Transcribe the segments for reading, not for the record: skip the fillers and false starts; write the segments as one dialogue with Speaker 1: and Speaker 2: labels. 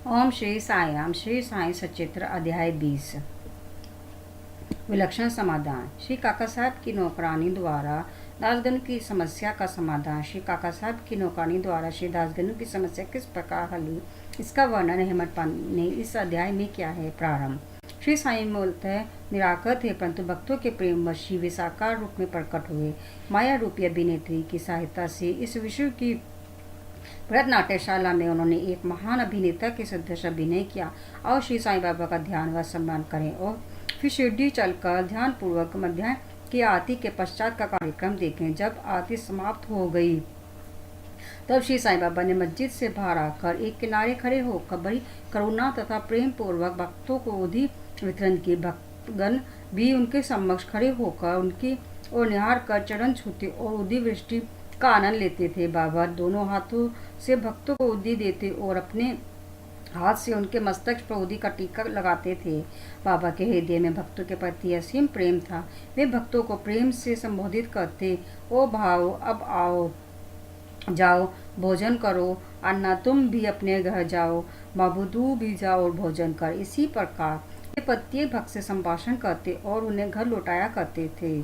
Speaker 1: ओम श्री साई राम। श्री साई सचित्र अध्याय 20। विलक्षण समाधान। श्री काका साहब की नौकरानी द्वारा दासगनु की समस्या का समाधान। श्री काका साहब की नौकरानी द्वारा श्री दासगनु की समस्या किस प्रकार हल हुई, इसका वर्णन हेमंत पांडे ने इस अध्याय में किया है। प्रारंभ। श्री साई मूलतः निराकर थे, परंतु भक्तों के प्रेम वश वे साकार रूप में प्रकट हुए। माया रूपी अभिनेत्री की सहायता से इस विश्व की भरतनाट्यशाला में उन्होंने एक महान अभिनेता के सदृश अभिनय किया। और श्री साईं बाबा का ध्यान व सम्मान करें और फिर शिरडी चलकर ध्यान पूर्वक मध्याह्न की आरती के पश्चात का कार्यक्रम देखें। जब आरती समाप्त हो गई तब श्री साईं बाबा ने मस्जिद से बाहर आकर एक किनारे खड़े होकर बड़ी करुणा तथा प्रेम पूर्वक भक्तों को उधी वितरण की। भक्तगण भी उनके समक्ष खड़े होकर उनकी ओर निहार कर चरण छूते और उदी वृष्टि का आनंद लेते थे। बाबा दोनों हाथों से भक्तों को उदी देते और अपने हाथ से उनके मस्तक पर उदी का टीका लगाते थे। बाबा के हृदय में भक्तों के प्रति असीम प्रेम था। वे भक्तों को प्रेम से संबोधित करते, ओ भाव, अब आओ, जाओ, भोजन करो, अन्ना तुम भी अपने घर जाओ, बाबूदू भी जाओ और भोजन कर। इसी प्रकार वे प्रत्येक भक्त से संभाषण करते और उन्हें घर लौटाया करते थे।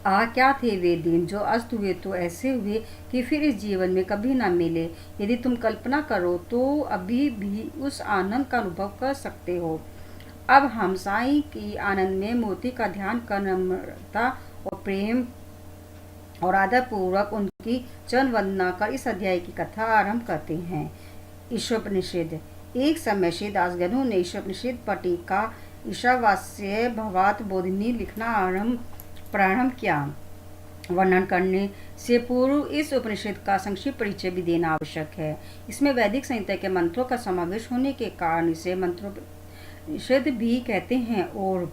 Speaker 1: क्या थे वे दिन जो अस्त हुए तो ऐसे हुए कि फिर इस जीवन में कभी न मिले। यदि तुम कल्पना करो तो अभी भी उस आनंद का अनुभव कर सकते हो। अब हम साईं की आनंद में मूर्ति का ध्यान कर नम्रता और प्रेम और आदर पूर्वक उनकी चरण वंदना कर इस अध्याय की कथा आरंभ करते हैं। ईशोपनिषद। एक समय श्री दासगनु ने ईशोपनिषद पर टीका ईशावास्य भवात बोधिनी लिखना प्रारंभ किया। वर्णन करने से पूर्व इस उपनिषद का संक्षिप्त परिचय भी देना आवश्यक है। इसमें वैदिक संहिता के मंत्रों का समावेश होने के कारण इसे मंत्रोपनिषद भी कहते हैं और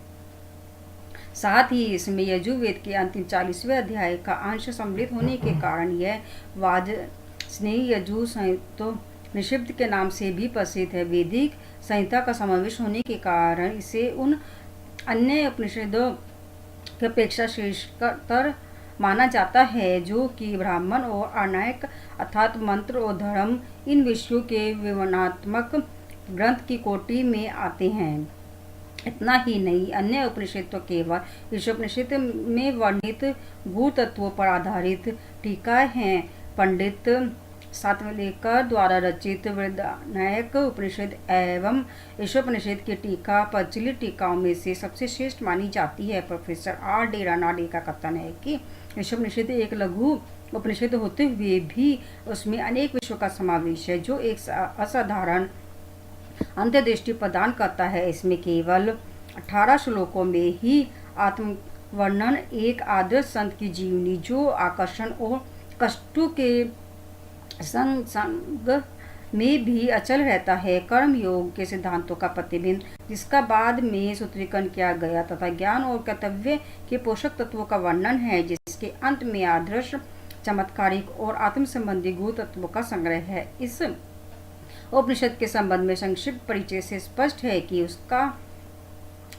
Speaker 1: साथ ही इसमें यजुर्वेद के अंतिम 40वें अध्याय का अंश सम्मिलित होने के कारण यह वाजस्नेयी यजु संहितोपनिषद के नाम से भी प्रसिद्ध है। वैदिक संहिता का समावेश होने के कारण इसे उन अन्य उपनिषदों की अपेक्षा श्रेष्ठतर माना जाता है जो कि ब्राह्मण और आर्णायक अर्थात मंत्र और धर्म इन विषयों के विवरणात्मक ग्रंथ की कोटि में आते हैं। इतना ही नहीं, अन्य उपनिषद तो केवल ईशोपनिषद में वर्णित भू तत्वों पर आधारित टीकाएं हैं। पंडित सातवलेकर द्वारा रचित वृहदारण्यक उपनिषद एवं ईशोपनिषद की टीका प्रचलित टीकाओं में से सबसे श्रेष्ठ मानी जाती है। प्रोफेसर आर डी रानाडे का कथन है कि ईशोपनिषद एक लघु उपनिषद होते हुए भी उसमें अनेक विषयों का समावेश है जो एक असाधारण अंतर्दृष्टि प्रदान करता है। इसमें केवल 18 श्लोकों में ही आत्मवर्णन, एक आदर्श संत की जीवनी जो आकर्षण और कष्टों के संग में भी अचल रहता है, कर्म योग के सिद्धांतों का प्रतिबिंब जिसका बाद में सूत्रीकरण किया गया तथा ज्ञान और कर्तव्य के पोषक तत्वों का वर्णन है जिसके अंत में आदर्श, चमत्कारिक और आत्म संबंधी गुण तत्वों का संग्रह है। इस उपनिषद के संबंध में संक्षिप्त परिचय से स्पष्ट है कि उसका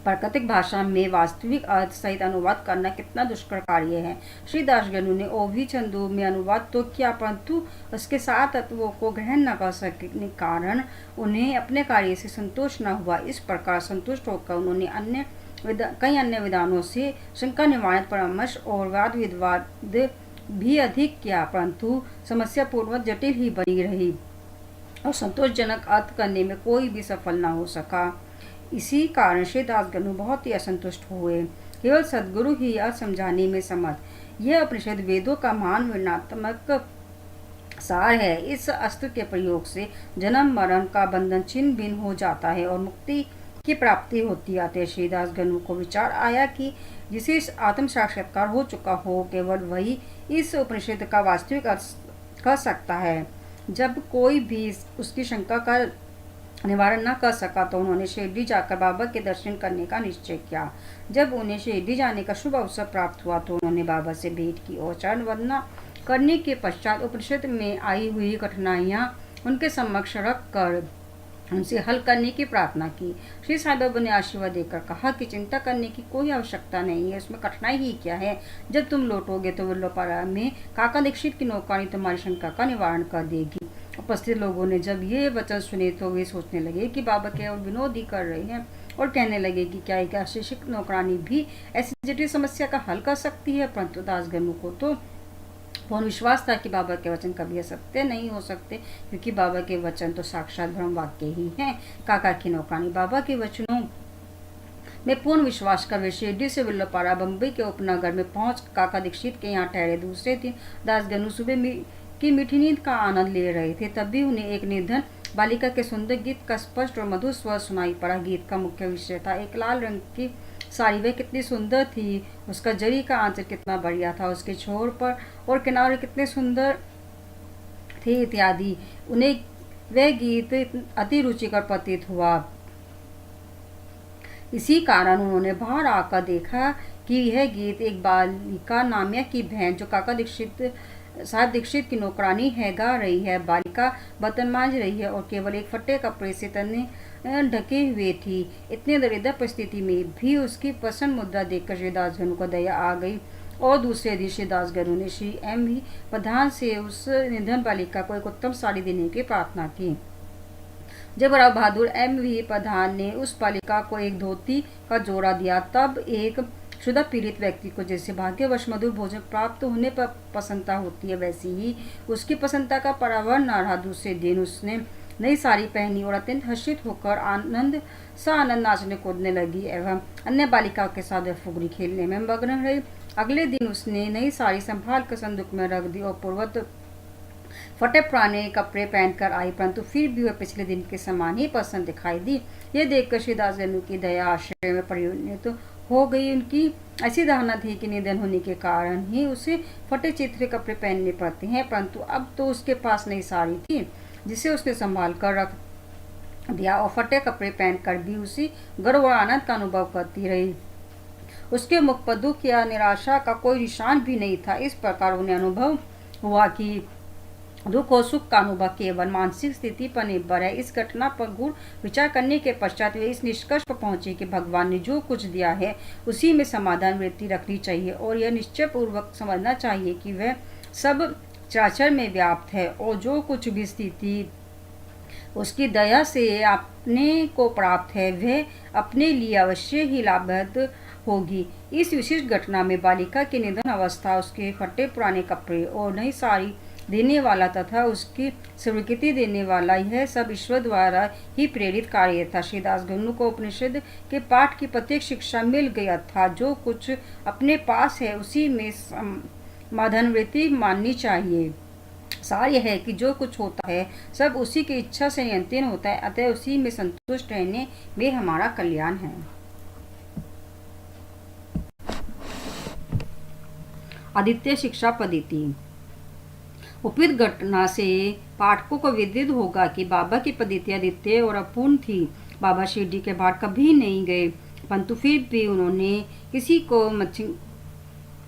Speaker 1: प्राकृतिक भाषा में वास्तविक अर्थ सहित अनुवाद करना कितना दुष्कर कार्य है। श्री दासगनु ने ओवी छंदों में अनुवाद तो किया, परंतु उसके साथ तत्वों को ग्रहण न कर सकने के कारण उन्हें अपने कार्य से संतोष न हुआ। इस प्रकार संतुष्ट होकर उन्होंने कई अन्य विधानों से शंका निवारण परामर्श और वाद विवाद भी अधिक किया, परंतु समस्या पूर्वक जटिल ही बनी रही और संतोषजनक अर्थ करने में कोई भी सफल न हो सका। इसी कारण श्री दासगनु बहुत ही असंतुष्ट हुए। केवल सद्गुरु ही यह समझाने में समर्थ। यह उपनिषद वेदों का महान वर्णनात्मक सार है। इस अस्त्र के प्रयोग से जन्म मरण का बंधन छिन्न भिन्न हो जाता है और मुक्ति की प्राप्ति होती है। श्री दासगनु को विचार आया कि जिसे आत्म साक्षात्कार हो चुका हो केवल वही इस उपनिषद का वास्तविक अर्थ कर सकता है। जब कोई भी उसकी शंका का निवारण न कर सका तो उन्होंने शिरडी जाकर बाबा के दर्शन करने का निश्चय किया। जब उन्हें शिरडी जाने का शुभ अवसर प्राप्त हुआ तो उन्होंने बाबा से भेंट की और चरण वंदना करने के पश्चात उपनिषद में आई हुई कठिनाइयाँ उनके समक्ष रख कर उनसे हल करने की प्रार्थना की। श्री साईं बाबा ने आशीर्वाद देकर कहा कि चिंता करने की कोई आवश्यकता नहीं है, उसमें कठिनाई ही क्या है। जब तुम लौटोगे तो विल्लोपारा में काका दीक्षित की नौकरानी तुम्हारी शंका का निवारण कर देगी। उपस्थित लोगों ने जब ये वचन सुने तो वे सोचने लगे कि बाबा केवल विनोद ही कर रहे हैं और कहने लगे कि क्या एक अशिक्षित नौकरानी भी ऐसी जटिल समस्या का हल कर सकती है। परंतु दासगणु को तो पूर्ण विश्वास था कि बाबा के वचन कभी असत्य नहीं हो सकते, क्योंकि बाबा के वचन तो साक्षात ब्रह्म वाक्य ही हैं। काका की नौकरानी बाबा के वचनों में पूर्ण विश्वास कर वे शिरडी से विल्लोपारा बम्बई के उपनगर में पहुंच काका दीक्षित के यहाँ ठहरे। दूसरे दिन दासगणु सुबह की मीठी नींद का आनंद ले रहे थे, तभी उन्हें एक निर्धन बालिका के सुंदर गीत का स्पष्ट और मधुर स्वर सुनाई पड़ा। गीत का मुख्य विषय था एक लाल रंग की साड़ी, वह कितनी सुंदर थी, उसका जरी का आंचल कितना बढ़िया था, उसके छोर पर और किनारे कितने सुंदर थे इत्यादि। उन्हें वह गीत अति रुचिकर प्रतीत हुआ। इसी कारण उन्होंने बाहर आकर देखा कि यह गीत एक बालिका नामिया की बहन, जो काका दीक्षित साहब दीक्षित की नौकरानी है, गा रही है। बालिका बर्तन मांज रही है और केवल एक फटे कपड़े से तने ढके हुए थी। इतने दरिद्र परिस्थिति में भी उसकी पसंद मुद्रा देखकर श्री दासगणु को दया आ गई और दूसरे दिन श्री दासगणु ने श्री M.V. प्रधान से उस निर्धन बालिका को एक उत्तम साड़ी देने की प्रार्थना की। जब राव बहादुर M.V. प्रधान ने उस बालिका को एक धोती का जोड़ा दिया, तब एक क्षुधा पीड़ित व्यक्ति को जैसे भाग्यवश मधुर भोजन प्राप्त होने पर प्रसन्नता होती है, वैसी ही उसकी प्रसन्नता का परावर न रहा। दूसरे दिन उसने नई साड़ी पहनी और अत्यंत हर्षित होकर आनंद नाचने कूदने लगी एवं अन्य बालिकाओं के साथ फुगड़ी खेलने में मग्न रही। अगले दिन उसने नई साड़ी संभाल कर संदूक में रख दी और पूर्वत फटे पुराने कपड़े पहनकर आई, परंतु फिर भी वह पिछले दिन के समान ही प्रसन्न दिखाई दी। यह देखकर श्री दासगणु की दया आश्चर्य में परिणत हो गई। उनकी ऐसी धारणा थी कि निधन होने के कारण ही उसे फटे चित्रे कपड़े पहनने पड़ते हैं, परंतु अब तो उसके पास नई साड़ी थी जिसे उसने संभाल कर रख दिया और फटे कपड़े पहनकर भी उसी गर्व और आनंद का अनुभव करती रही। उसके मुख पर दुख या निराशा का कोई निशान भी नहीं था। इस प्रकार उन्हें अनुभव हुआ कि दुख और सुख का अनुभव केवल मानसिक स्थिति पर निर्भर है। इस घटना पर गूढ़ विचार करने के पश्चात वे इस निष्कर्ष पर पहुंचे कि भगवान ने जो कुछ दिया है उसी में समाधान वृत्ति रखनी चाहिए और यह निश्चय पूर्वक समझना चाहिए कि वह सब चराचर में व्याप्त है और जो कुछ भी स्थिति उसकी दया से अपने को प्राप्त है वह अपने लिए अवश्य ही लाभप्रद होगी। इस विशिष्ट घटना में बालिका की निधन अवस्था, उसके फटे पुराने कपड़े और नई साड़ी देने वाला तथा उसकी स्वीकृति देने वाला, यह सब ईश्वर द्वारा ही प्रेरित कार्य था। श्री दासगणु को उपनिषद के पाठ की प्रत्येक शिक्षा मिल गया था। जो कुछ अपने पास है उसी में समाधानवृत्ति माननी चाहिए। सार यह है कि जो कुछ होता है सब उसी की इच्छा से नियंत्रित होता है, अतः उसी में संतुष्ट रहने में हमारा कल्याण है। आदित्य शिक्षा पद्धति। उपयुक्त घटना से पाठकों को विदित होगा कि बाबा की पद्धति आदित्य और अपूर्ण थी। बाबा शिरडी के बाहर कभी नहीं गए, परंतु फिर भी उन्होंने किसी को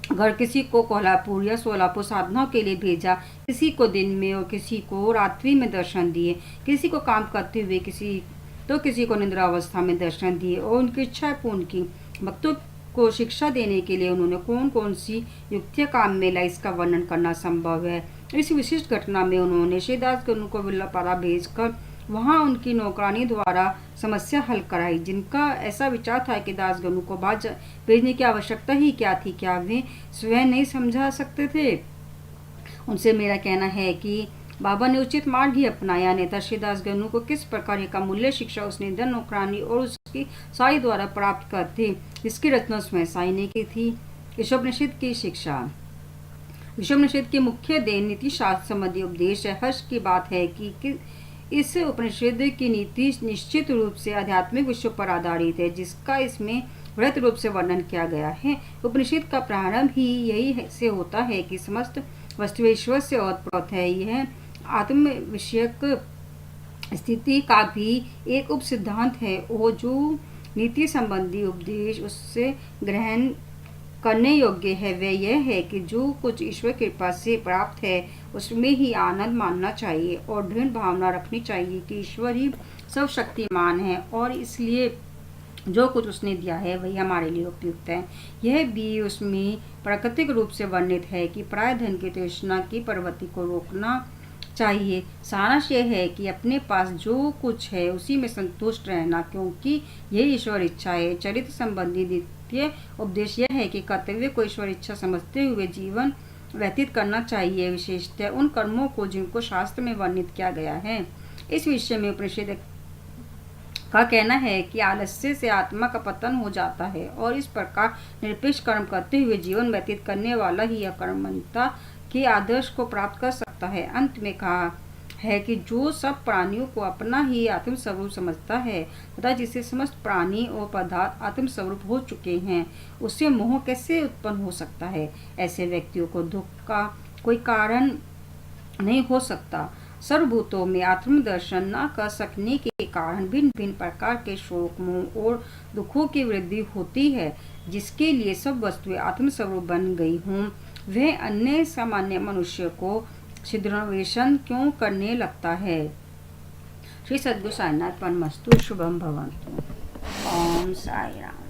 Speaker 1: घर, किसी को कोल्हापुर या सोलापुर साधना के लिए भेजा, किसी को दिन में और किसी को रात्रि में दर्शन दिए, किसी को काम करते हुए, किसी को निद्रा अवस्था में दर्शन दिए और उनकी इच्छा पूर्ण की। भक्तों को शिक्षा देने के लिए उन्होंने कौन कौन सी युक्तियां काम में लाई, इसका वर्णन करना संभव है। इस विशिष्ट घटना में उन्होंने श्री दासगणु को विल्लोपारा भेजकर वहां उनकी नौकरानी द्वारा समस्या हल कराई। जिनका ऐसा विचार था कि दासगणु को बाहर भेजने की आवश्यकता ही क्या थी, क्या वे स्वयं नहीं समझा सकते थे? उनसे मेरा कहना है कि बाबा ने उचित मार्ग ही अपनाया, नेता श्री दासगणु को किस प्रकार एक अमूल्य शिक्षा उस निर्धन नौकरानी और उसकी साई द्वारा प्राप्त करते, जिसकी रचना स्वयं साई ने की थी। ईशोपनिषद की शिक्षा। ईशोपनिषद के मुख्य देन नीति शास्त्र संबंधी उपदेश है। हर्ष की बात है कि इस उपनिषद की नीति निश्चित रूप से आध्यात्मिक विषयों पर आधारित है, जिसका इसमें वृहत रूप से वर्णन किया गया है। उपनिषद का प्रारंभ ही यही से होता है कि समस्त वस्तु ईश्वर से ओतप्रोत है। यह आत्म विषयक स्थिति का भी एक उप सिद्धांत है और जो नीति संबंधी उपदेश उससे ग्रहण करने योग्य है वह यह है कि जो कुछ ईश्वर कृपा से प्राप्त है उसमें ही आनंद मानना चाहिए और दृढ़ भावना रखनी चाहिए कि ईश्वर ही सर्वशक्तिमान है और इसलिए जो कुछ उसने दिया है वही हमारे लिए उपयुक्त है। यह भी उसमें प्राकृतिक रूप से वर्णित है कि पराय धन की तृष्णा की प्रवृत्ति को रोकना चाहिए। सारांश यह है कि अपने पास जो कुछ है उसी में संतुष्ट रहना, क्योंकि यही ईश्वर इच्छा है। चरित्र संबंधी द्वितीय उपदेश यह है कि कर्तव्य को ईश्वर इच्छा समझते हुए जीवन व्यतीत करना चाहिए, विशेषतः उन कर्मों को जिनको शास्त्र में वर्णित किया गया है। इस विषय में उपनिषद का कहना है कि आलस्य से आत्मा का पतन हो जाता है और इस प्रकार निरपेक्ष कर्म करते हुए जीवन व्यतीत करने वाला ही अकर्मण्यता के आदर्श को प्राप्त कर सकता है। अंत में कहा है कि जो सब प्राणियों को अपना ही आत्मस्वरूप समझता है तथा जिसे समस्त प्राणी और पदार्थ आत्मस्वरूप हो चुके हैं, उससे मोह कैसे उत्पन्न हो सकता है। ऐसे व्यक्तियों को दुख का कोई कारण नहीं हो सकता। सर्वभूतों में आत्मदर्शन न कर सकने के कारण भिन्न भिन्न प्रकार के शोक, मोह और दुखों की वृद्धि होती है। जिसके लिए सब वस्तुएं आत्मस्वरूप बन गई हों, वह अन्य सामान्य मनुष्य को छिद्रन्वेषण क्यों करने लगता है। श्री सद्गुरु साईनाथ परमस्तु। शुभम भवन्तु। ओम साई राम।